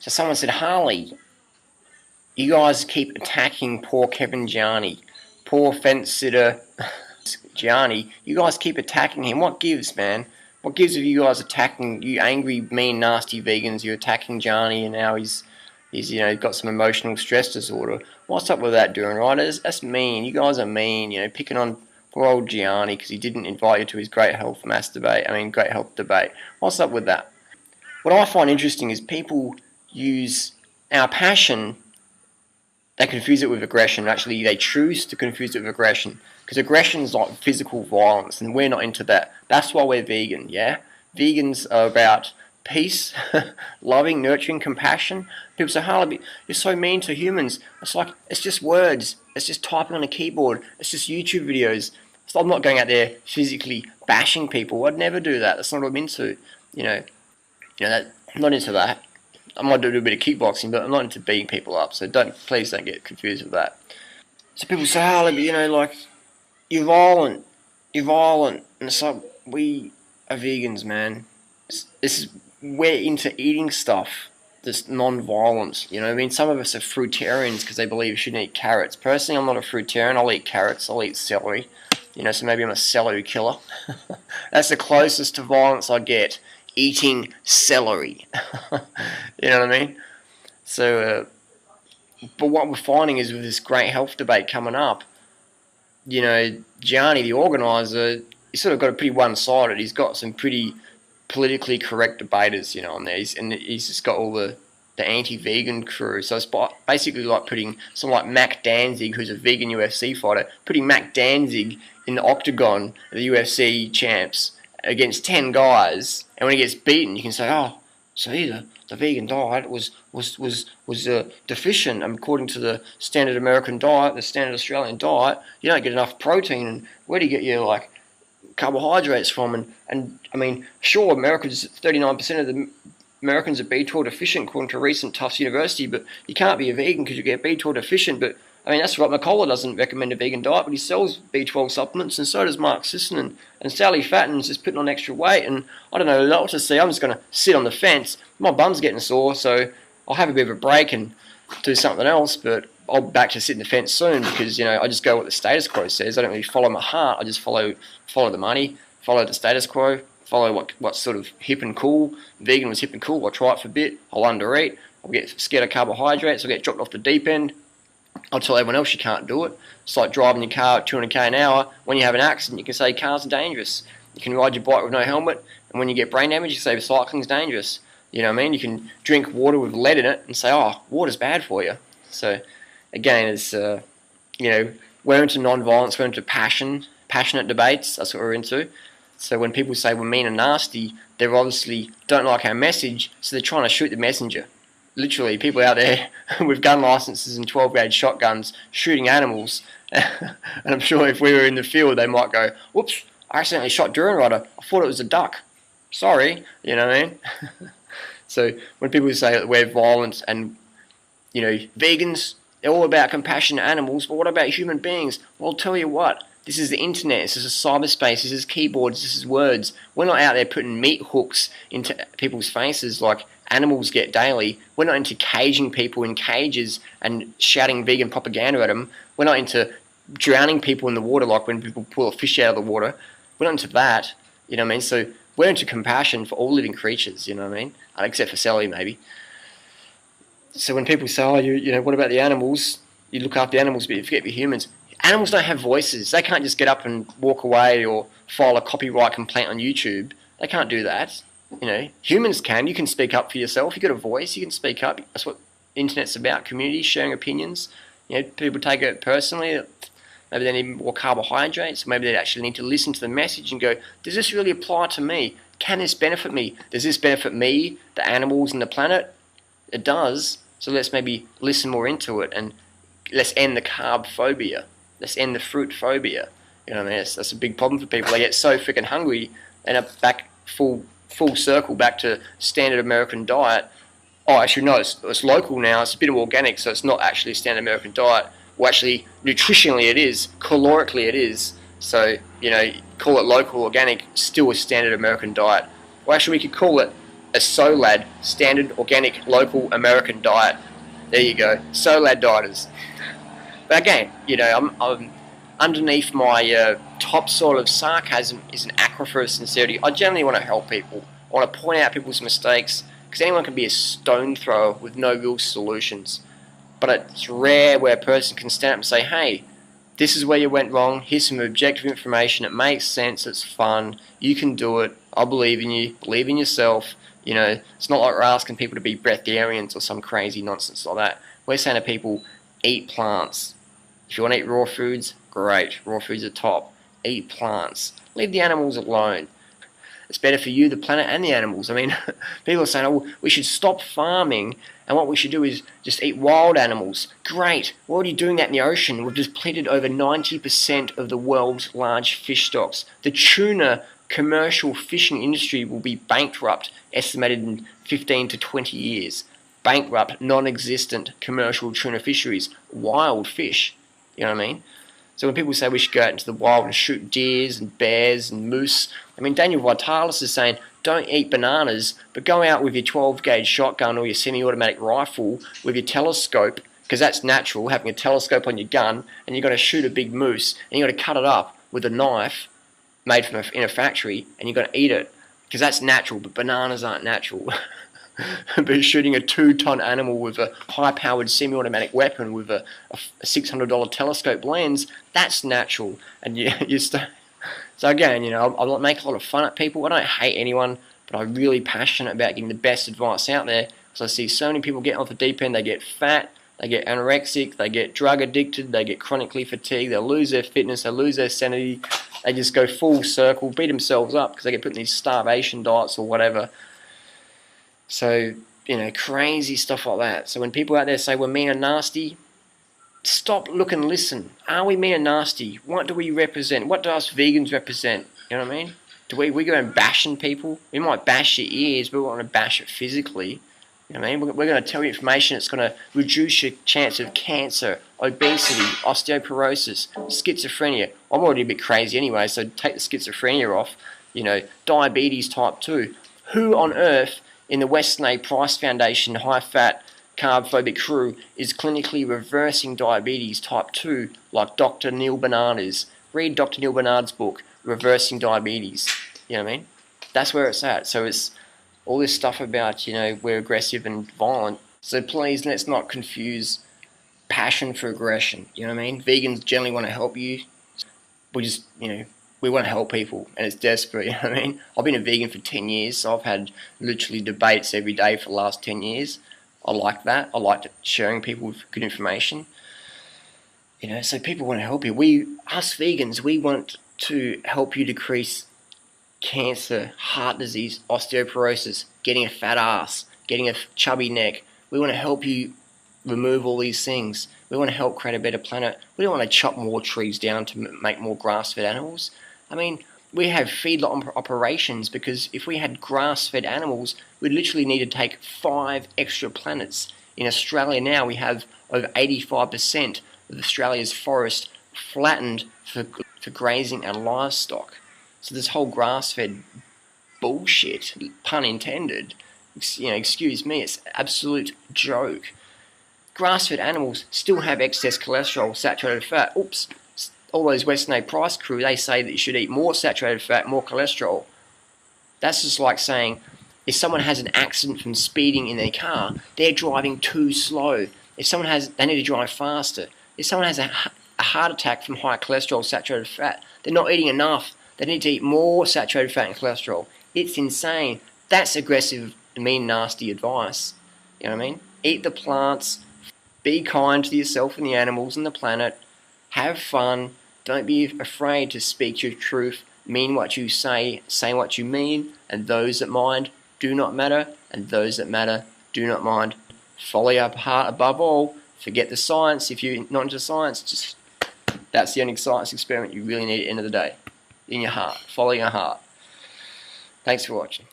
So someone said, Harley, you guys keep attacking poor Kevin Gianni, poor fence sitter Gianni. You guys keep attacking him. What gives, man? What gives of you guys attacking, you angry, mean, nasty vegans? You're attacking Gianni, and now he's got some emotional stress disorder. What's up with that, Durianrider? That's mean. You guys are mean. Picking on poor old Gianni because he didn't invite you to his great health debate. What's up with that? What I find interesting is people use our passion. They confuse it with aggression. Actually, they choose to confuse it with aggression. Because aggression is like physical violence, and we're not into that. That's why we're vegan, yeah? Vegans are about peace, loving, nurturing, compassion. People say, Harley, you're so mean to humans. It's like, it's just words. It's just typing on a keyboard. It's just YouTube videos. So I'm not going out there physically bashing people. I'd never do that. That's not what I'm into. I'm not into that. I might do a bit of kickboxing, but I'm not into beating people up. So please don't get confused with that. So people say, Harley, but you're violent, and it's like, we are vegans, man. We're into eating stuff that's non-violent. Some of us are fruitarians because they believe you shouldn't eat carrots. Personally, I'm not a fruitarian. I'll eat carrots. I'll eat celery. So maybe I'm a celery killer. That's the closest to violence I get. Eating celery. You know what I mean? So, but what we're finding is with this great health debate coming up, Gianni, the organiser, he's sort of got a pretty one-sided. He's got some pretty politically correct debaters, on there. He's just got all the anti-vegan crew. So it's basically like putting someone like Mac Danzig, who's a vegan UFC fighter, putting Mac Danzig in the octagon of the UFC champs against 10 guys, and when he gets beaten, you can say, oh, see, the vegan diet was deficient. According to the standard American diet, the standard Australian diet, you don't get enough protein, and where do you get your carbohydrates from? And I mean, sure, Americans, 39% of the Americans are B12 deficient, according to a recent Tufts University, but you can't be a vegan because you get B12 deficient. But I mean, that's right. McCullough doesn't recommend a vegan diet, but he sells B12 supplements, and so does Mark Sisson, and Sally Fatton's just putting on extra weight. And I don't know what to see. I'm just going to sit on the fence. My bum's getting sore, so I'll have a bit of a break and do something else. But I'll be back to sit in the fence soon because I just go what the status quo says. I don't really follow my heart. I just follow the money, follow the status quo, follow what's sort of hip and cool. Vegan was hip and cool. I'll try it for a bit. I'll undereat. I'll get scared of carbohydrates. I'll get dropped off the deep end. I'll tell everyone else you can't do it. It's like driving your car at 200k an hour. When you have an accident, you can say cars are dangerous. You can ride your bike with no helmet, and when you get brain damage, you say cycling's dangerous. You know what I mean? You can drink water with lead in it and say, oh, water's bad for you. So, again, it's, we're into non-violence, we're into passionate debates. That's what we're into. So when people say we're mean and nasty, they obviously don't like our message, so they're trying to shoot the messenger. Literally, people out there with gun licenses and 12-gauge shotguns shooting animals. And I'm sure if we were in the field, they might go, whoops, I accidentally shot Durianrider. I thought it was a duck. Sorry, you know what I mean? So when people say that we're violent and, vegans, they're all about compassion to animals, but what about human beings? Well, I'll tell you what. This is the internet, this is cyberspace, this is keyboards, this is words. We're not out there putting meat hooks into people's faces like animals get daily. We're not into caging people in cages and shouting vegan propaganda at them. We're not into drowning people in the water like when people pull a fish out of the water. We're not into that, you know what I mean? So we're into compassion for all living creatures, you know what I mean? Except for Sally, maybe. So when people say, oh, what about the animals? You look after the animals, but you forget the humans. Animals don't have voices. They can't just get up and walk away or file a copyright complaint on YouTube. They can't do that. Humans can. You can speak up for yourself. You've got a voice. You can speak up. That's what the internet's about, community, sharing opinions. People take it personally. Maybe they need more carbohydrates. Maybe they actually need to listen to the message and go, does this really apply to me? Can this benefit me? Does this benefit me, the animals, and the planet? It does. So let's maybe listen more into it and let's end the carb phobia. Let's end the fruit phobia. You know what I mean? That's a big problem for people. They get so freaking hungry, they end up back full circle back to standard American diet. Oh, actually, no, it's local now. It's a bit of organic, so it's not actually a standard American diet. Well, actually, nutritionally it is. Calorically it is. So, call it local, organic, still a standard American diet. Well, actually, we could call it a SOLAD, Standard Organic Local American Diet. There you go, SOLAD dieters. But again, you know, I'm underneath my top sort of sarcasm is an aquifer of sincerity. I generally want to help people. I want to point out people's mistakes, because anyone can be a stone thrower with no real solutions. But it's rare where a person can stand up and say, hey, this is where you went wrong, here's some objective information, it makes sense, it's fun, you can do it, I believe in you, believe in yourself. You know, it's not like we're asking people to be breatharians or some crazy nonsense like that. We're saying to people, eat plants. If you want to eat raw foods, great, raw foods are top. Eat plants. Leave the animals alone. It's better for you, the planet, and the animals. I mean, people are saying, oh, we should stop farming, and what we should do is just eat wild animals. Great, we're already doing that in the ocean. We've depleted over 90% of the world's large fish stocks. The tuna commercial fishing industry will be bankrupt, estimated in 15 to 20 years. Bankrupt, non-existent commercial tuna fisheries. Wild fish, you know what I mean? So when people say we should go out into the wild and shoot deers and bears and moose, I mean, Daniel Vitalis is saying, don't eat bananas, but go out with your 12-gauge shotgun or your semi-automatic rifle with your telescope, because that's natural, having a telescope on your gun, and you've got to shoot a big moose, and you've got to cut it up with a knife made from in a factory, and you've got to eat it, because that's natural, but bananas aren't natural. But shooting a 2-ton animal with a high-powered semi-automatic weapon with a $600 telescope lens, that's natural. And so again, you know, I make a lot of fun at people. I don't hate anyone, but I'm really passionate about getting the best advice out there, because I see so many people getting off the deep end. They get fat, they get anorexic, they get drug addicted, they get chronically fatigued, they lose their fitness, they lose their sanity, they just go full circle, beat themselves up because they get put in these starvation diets or whatever. So, you know, crazy stuff like that. So when people out there say we're mean and nasty, stop, look and listen. Are we mean and nasty? What do we represent? What do us vegans represent? You know what I mean? Do we go and bashing people? We might bash your ears, but we want to bash it physically. You know what I mean? We're going to tell you information that's going to reduce your chance of cancer, obesity, osteoporosis, schizophrenia. I'm already a bit crazy anyway, so take the schizophrenia off. You know, diabetes type 2. Who on earth in the Weston A. Price Foundation high-fat carb-phobic crew is clinically reversing diabetes type 2 like Dr. Neil Bernard is? Read Dr. Neil Bernard's book, Reversing Diabetes. You know what I mean? That's where it's at. So it's all this stuff about, you know, we're aggressive and violent. So please, let's not confuse passion for aggression. You know what I mean? Vegans generally want to help you. We just, you know, we want to help people, and it's desperate, you know what I mean? I've been a vegan for 10 years, so I've had literally debates every day for the last 10 years. I like that. I like sharing people with good information. You know, so people want to help you. Us vegans, we want to help you decrease cancer, heart disease, osteoporosis, getting a fat ass, getting a chubby neck. We want to help you remove all these things. We want to help create a better planet. We don't want to chop more trees down to make more grass-fed animals. I mean, we have feedlot operations because if we had grass-fed animals, we'd literally need to take 5 extra planets. In Australia now, we have over 85% of Australia's forest flattened for grazing and livestock. So this whole grass-fed bullshit, pun intended, you know, excuse me, it's an absolute joke. Grass-fed animals still have excess cholesterol, saturated fat. Oops, all those Western A. Price crew, they say that you should eat more saturated fat, more cholesterol. That's just like saying, if someone has an accident from speeding in their car, they're driving too slow. If someone has, they need to drive faster. If someone has a heart attack from high cholesterol, saturated fat, they're not eating enough. They need to eat more saturated fat and cholesterol. It's insane. That's aggressive, mean, nasty advice. You know what I mean? Eat the plants. Be kind to yourself and the animals and the planet. Have fun. Don't be afraid to speak your truth. Mean what you say what you mean. And those that mind do not matter. And those that matter do not mind. Follow your heart above all. Forget the science. If you're not into science, that's the only science experiment you really need at the end of the day. In your heart. Follow your heart. Thanks for watching.